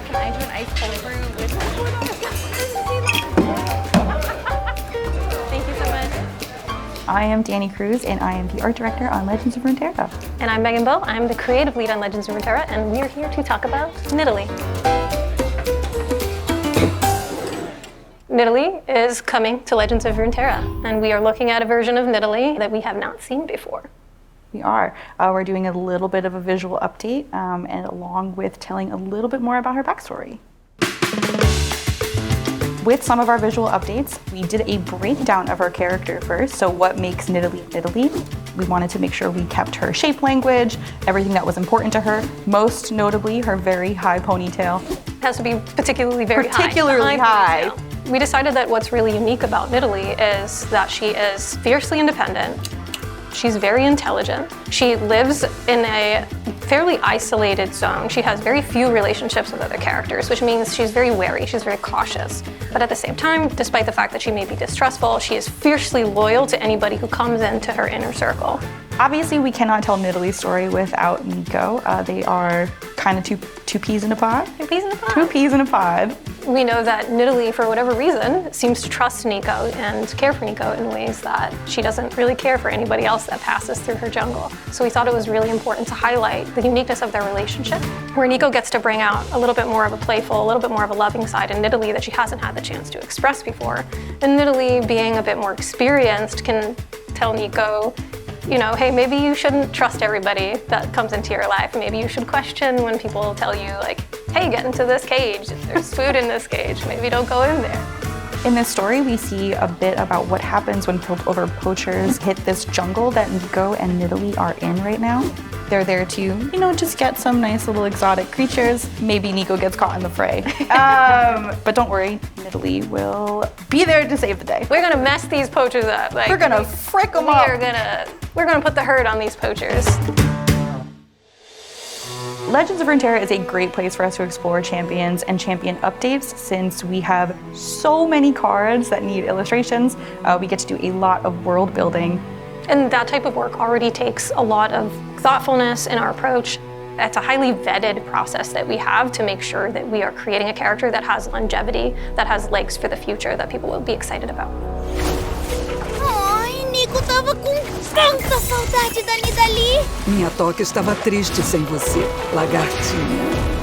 Can I do an ice cold brew with Thank you so much. I am Dani Kruse, and I am the art director on Legends of Runeterra. And I'm Meaghan Bowe. I'm the creative lead on Legends of Runeterra, and we're here to talk about Nidalee. Nidalee is coming to Legends of Runeterra, and we are looking at a version of Nidalee that we have not seen before. We are. We're doing a little bit of a visual update, and along with telling a little bit more about her backstory. With some of our visual updates, we did a breakdown of her character first. So what makes Nidalee Nidalee? We wanted to make sure we kept her shape language, everything that was important to her, most notably her very high ponytail. It has to be particularly very high. We decided that what's really unique about Nidalee is that she is fiercely independent. She's very intelligent. She lives in a fairly isolated zone. She has very few relationships with other characters, which means she's very wary, she's very cautious. But at the same time, despite the fact that she may be distrustful, she is fiercely loyal to anybody who comes into her inner circle. Obviously, we cannot tell Nidalee's story without Nico. They are kind of two peas in a pod. Two peas in a pod. Two peas in a pod. We know that Nidalee, for whatever reason, seems to trust Nico and care for Nico in ways that she doesn't really care for anybody else that passes through her jungle. So we thought it was really important to highlight the uniqueness of their relationship, where Nico gets to bring out a little bit more of a playful, a little bit more of a loving side in Nidalee that she hasn't had the chance to express before. And Nidalee, being a bit more experienced, can tell Nico, you know, hey, maybe you shouldn't trust everybody that comes into your life. Maybe you should question when people tell you, like, hey, get into this cage. There's food in this cage. Maybe don't go in there. In this story, we see a bit about what happens when piltover poachers hit this jungle that Nico and Nidalee are in right now. They're there to, you know, just get some nice little exotic creatures. Maybe Nico gets caught in the fray. But don't worry, Nidalee will be there to save the day. We're gonna mess these poachers up. Like, we're gonna frick them up. We're gonna put the hurt on these poachers. Legends of Runeterra is a great place for us to explore champions and champion updates. Since we have so many cards that need illustrations, we get to do a lot of world building. And that type of work already takes a lot of thoughtfulness in our approach. It's a highly vetted process that we have to make sure that we are creating a character that has longevity, that has legs for the future, that people will be excited about. Ai, Nico tava com tanta saudade da Nidalee. Minha toca estava triste sem você, lagartinha.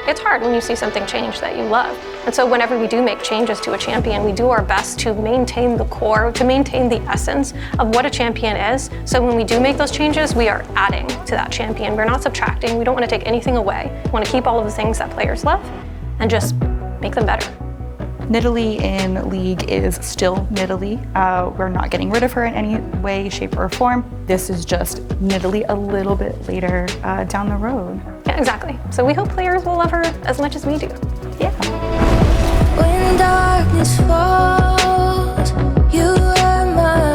It's hard when you see something change that you love. And so whenever we do make changes to a champion, we do our best to maintain the core, to maintain the essence of what a champion is. So when we do make those changes, we are adding to that champion. We're not subtracting. We don't want to take anything away. We want to keep all of the things that players love and just make them better. Nidalee in League is still Nidalee. We're not getting rid of her in any way, shape, or form. This is just Nidalee a little bit later down the road. Yeah, exactly. So we hope players will love her as much as we do. Yeah. When darkness falls, you are my